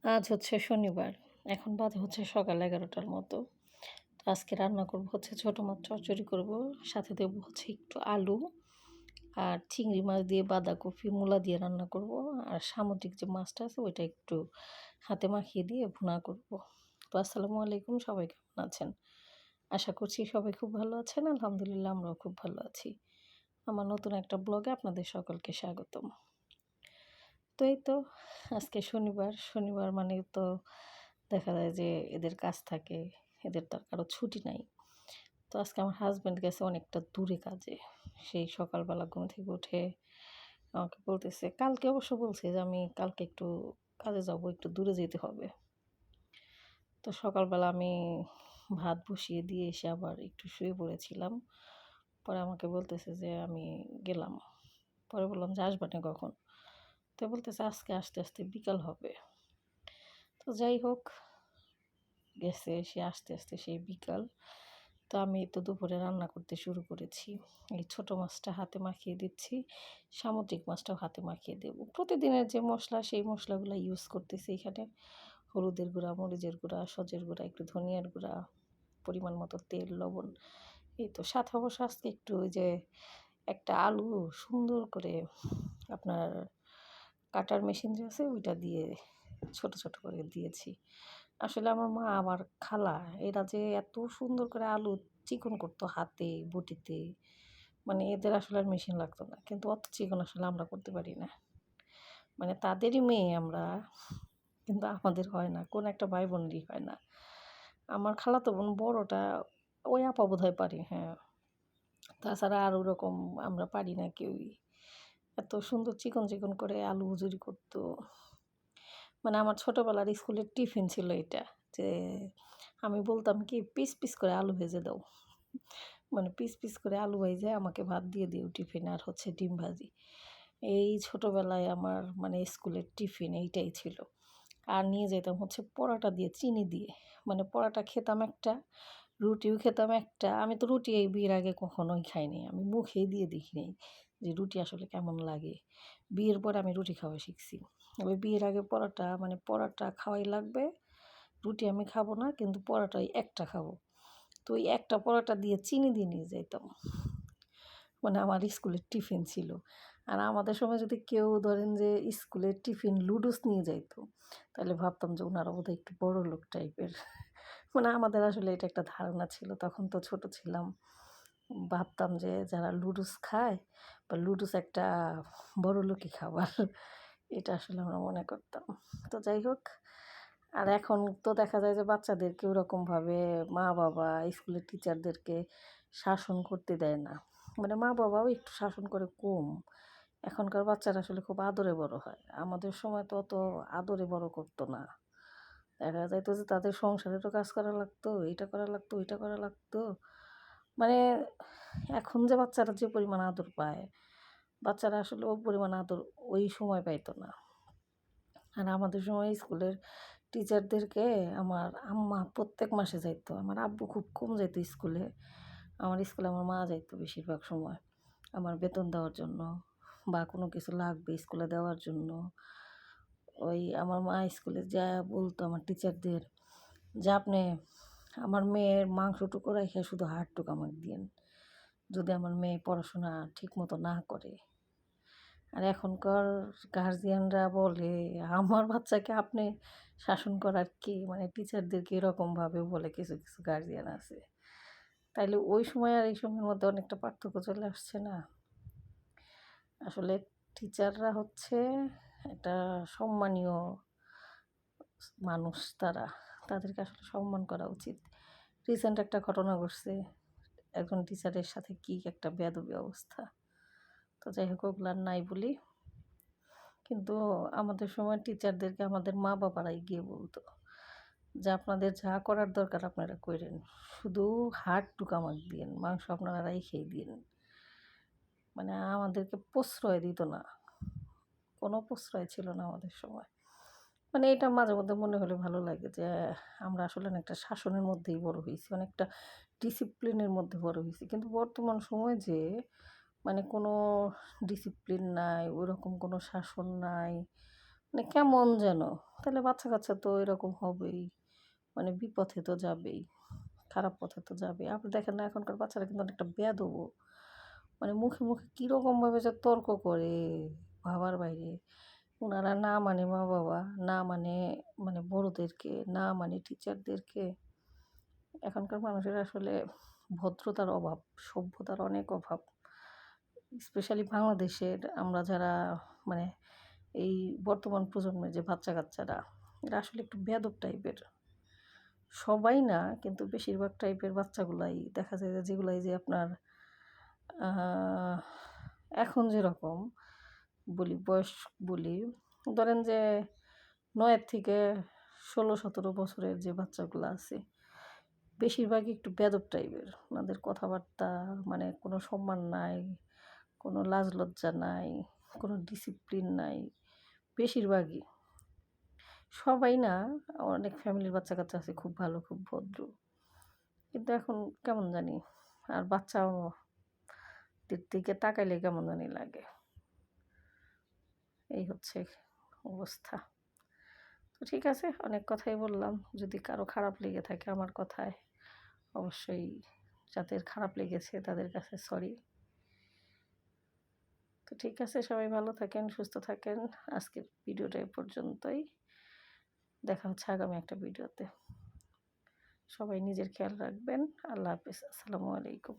আজ হচ্ছে শনিবার। এখন বাজে হচ্ছে সকাল ১১টার মতো। তো আজকে রান্না করব হচ্ছে ছোট মাছ চচ্চড়ি করব। সাথে দেব হচ্ছে একটু আলু আর চিংড়ি মাছ দিয়ে বাঁধাকপি, মূলা দিয়ে রান্না করব। আর সামুদ্রিক যে মাছটা আছে ওইটা একটু হাতে মাখিয়ে দিয়ে ভুনা করব। তো আসসালামু আলাইকুম, সবাই কেমন আছেন? আশা করছি সবাই খুব ভালো আছেন। আলহামদুলিল্লাহ আমরাও খুব ভালো আছি। আমার নতুন একটা ব্লগে আপনাদের সকলকে স্বাগতম। তো এই তো আজকে শনিবার। শনিবার মানে তো দেখা যায় যে এদের কাজ থাকে। এদের তো আর কারো ছুটি নাই। তো আজকে আমার হাসব্যান্ড গেছে অনেকটা দূরে কাজে। সেই সকালবেলা ঘুম থেকে উঠে আমাকে বলতেছে, কালকে অবশ্য বলছে যে আমি কালকে একটু কাজে যাবো, একটু দূরে যেতে হবে। তো সকালবেলা আমি ভাত বসিয়ে দিয়ে এসে আবার একটু শুয়ে পড়েছিলাম। পরে আমাকে বলতেছে যে আমি গেলাম। পরে বললাম যে আসবানে কখন? তো বলতেছে আজকে আসতে, আসতে বিকাল হবে। তো যাই হোক, গেছে, সে আসতে, আসতে সেই বিকাল। তো আমি তো দুপুরে রান্না করতে শুরু করেছি। এই ছোট মাছটা হাতে মাখিয়ে দিচ্ছি। সামুদ্রিক মাছটাও হাতে মাখিয়ে দেব। প্রতিদিনের যে মসলা, সেই মসলাগুলা ইউজ করতেছি এখানে। হলুদের গুঁড়া, মরিচের গুঁড়া, সজের গুঁড়া, একটু ধনিয়ার গুঁড়া, পরিমাণ মতো তেল, লবণ। এই তো সাথে অবশ্য আজকে একটু ওই যে একটা আলু সুন্দর করে আপনার কাটার মেশিন যে আছে ওইটা দিয়ে ছোট, ছোট করে দিয়েছি। আসলে আমার মা, আমার খালা এরা যে এত সুন্দর করে আলু চিকন করতো হাতে, বটিতে, মানে এদের আসলে আর মেশিন লাগতো না। কিন্তু অত চিকন আসলে আমরা করতে পারি না। মানে তাদেরই মেয়ে আমরা, কিন্তু আমাদের হয় না। কোনো একটা ভাই বোনেরই হয় না। আমার খালাতো বোন বড়টা, ওই আপা বোধহয় পারে, হ্যাঁ। তাছাড়া আর ওরকম আমরা পারি না কেউই। এত সুন্দর চিকন, চিকন করে আলু হুজুরি করতো। মানে আমার ছোটোবেলার স্কুলের টিফিন ছিল এটা, যে আমি বলতাম কি পিস, পিস করে আলু ভেজে দাও। মানে পিস, পিস করে আলু ভেজে আমাকে ভাত দিয়ে দিও টিফিন, আর হচ্ছে ডিম ভাজি। এই ছোটোবেলায় আমার মানে স্কুলের টিফিন এইটাই ছিল। আর নিয়ে যেতাম হচ্ছে পরোটা দিয়ে, চিনি দিয়ে। মানে পরোটা খেতাম একটা, রুটিও খেতাম একটা। আমি তো রুটি এই বিয়ের আগে কখনোই খাইনি। আমি মুখেই দিয়ে দেখিনি যে রুটি আসলে কেমন লাগে। বিয়ের পরে আমি রুটি খাওয়া শিখছি। ওই বিয়ের আগে পরোটা, মানে পরোটা খাওয়াই লাগবে। রুটি আমি খাবো না, কিন্তু পরোটাই একটা খাবো। তো ওই একটা পরোটা দিয়ে চিনি দিয়ে নিয়ে যাইতাম। মানে আমার স্কুলের টিফিন ছিল। আর আমাদের সময় যদি কেউ ধরেন যে স্কুলের টিফিন লুডুস নিয়ে যাইতো, তাহলে ভাবতাম যে উনারা বোধহয় একটু বড়লোক টাইপের। মানে আমাদের আসলে এটা একটা ধারণা ছিল। তখন তো ছোট ছিলাম। ভাবতাম যে যারা লুডুস খায় বা লুডুস একটা বড়লোকি খাবার। এটা আসলে আমরা মনে করতাম। তো যাই হোক, আর এখন তো দেখা যায় যে বাচ্চাদেরকে ওরকমভাবে মা-বাবা, স্কুলের টিচারদেরকে শাসন করতে দেয় না। মানে মা-বাবাও একটু শাসন করে কম। এখনকার বাচ্চারা আসলে খুব আদরে বড় হয়। আমাদের সময় তো অত আদরে বড় করতো না। দেখা যাইত যে তাদের সংসারেরও কাজ করা লাগতো, এইটা করা লাগতো, ওইটা করা লাগতো। মানে এখন যে বাচ্চারা যে পরিমাণ আদর পায়, বাচ্চারা আসলে ও পরিমাণ আদর ওই সময় পাইতো না। আর আমাদের সময় স্কুলের টিচারদেরকে আমার আম্মা প্রত্যেক মাসে যাইতো। আমার আব্বু খুব কম যাইতো স্কুলে। আমার স্কুলে আমার মা যাইতো বেশিরভাগ সময়। আমার বেতন দেওয়ার জন্য বা কোনো কিছু লাগবে স্কুলে দেওয়ার জন্য। ওই আমার মা স্কুলে যায়া বলতো আমার টিচারদের যে, "আপনি আমার মেয়ের মাংসটুকু রাইখা শুধু হাড়টুকু আমাকে দিয়েন। যদি আমার মেয়ে পড়াশোনা ঠিকমতো না করে।" আর এখনকার গার্জিয়ানরা বলে, আমার বাচ্চাকে আপনি শাসন করার কে? মানে টিচারদেরকে এরকমভাবে বলে কিছু, কিছু গার্জিয়ান আছে। তাইলে ওই সময় আর এই সময়ের মধ্যে অনেকটা পার্থক্য চলে আসছে না? আসলে টিচাররা হচ্ছে একটা সম্মানীয় মানুষ তারা। তাদেরকে আসলে সম্মান করা উচিত। রিসেন্ট একটা ঘটনা ঘটছে। একজন টিচারের সাথে কি একটা বেয়াদবি অবস্থা। তো যাই হোক ওগুলো আর নাই বলি। কিন্তু আমাদের সময় টিচারদেরকে আমাদের মা-বাবারাই গিয়ে বলত যে, "আপনাদের যা করার দরকার আপনারা কইরেন। শুধু হাড়টুকু আমাকে দিয়েন। মাংস আপনারা রাইখাই দিয়েন।" মানে আমাদেরকে প্রশ্রয় দিত না। কোনো প্রশ্রয় ছিল না আমাদের সময়। মানে এটা মাঝে মধ্যে মনে হলে ভালো লাগে যে আমরা আসলে অনেকটা শাসনের মধ্যেই বড় হইছি। অনেকটা ডিসিপ্লিনের মধ্যে বড় হইছি। কিন্তু বর্তমান সময়ে যে মানে কোনো ডিসিপ্লিন নাই, ওইরকম কোনো শাসন নাই। মানে কেমন যেন। তাহলে বাচ্চা-কাচ্চা তো এরকম হবেই। মানে বিপথে তো যাবেই। খারাপ পথে তো যাবেই। আপনি দেখেন না এখনকার বাচ্চারা কিন্তু অনেকটা বেয়াদবও। মানে মুখে কিরকমভাবে যে তর্ক করে ভাবার বাইরে। উনারা না মানে মা-বাবা, না মানে বড়দেরকে, না মানে টিচারদেরকে। এখনকার মানুষের আসলে ভদ্রতার অভাব, সভ্যতার অনেক অভাব। স্পেশালি বাংলাদেশের আমরা যারা মানে এই বর্তমান প্রজন্মের যে বাচ্চা-কাচ্চারা, এরা আসলে একটু বেয়াদব টাইপের। সবাই না কিন্তু বেশিরভাগ টাইপের বাচ্চাগুলাই দেখা যায় যে যেগুলাই যে আপনার আ এখন যেরকম বয়স বলি, ধরেন যে ৯ থেকে ১৬-১৭ বছরের যে বাচ্চাগুলা আছে, বেশিরভাগই একটু বেয়াদব টাইপের। ওনাদের কথাবার্তা মানে কোনো সম্মান নাই, কোনো লাজ লজ্জা নাই, কোনো ডিসিপ্লিন নাই। বেশিরভাগই। সবাই না, অনেক ফ্যামিলির বাচ্চা-কাচ্চা আছে খুব ভালো, খুব ভদ্র। কিন্তু এখন কেমন জানি আর বাচ্চাদের দিকে তাকাইলে কেমন জানি লাগে। এই হচ্ছে অবস্থা। তো ঠিক আছে, অনেক কথাই বললাম। যদি কারো খারাপ লেগে থাকে আমার কথায়, অবশ্যই যাদের খারাপ লেগেছে তাদের কাছে সরি। তো ঠিক আছে, সবাই ভালো থাকেন, সুস্থ থাকেন। আজকের ভিডিওটা এ পর্যন্তই। দেখা হচ্ছে আগামী একটা ভিডিওতে। সবাই নিজের খেয়াল রাখবেন। আল্লাহ হাফেজ। আসসালামু আলাইকুম।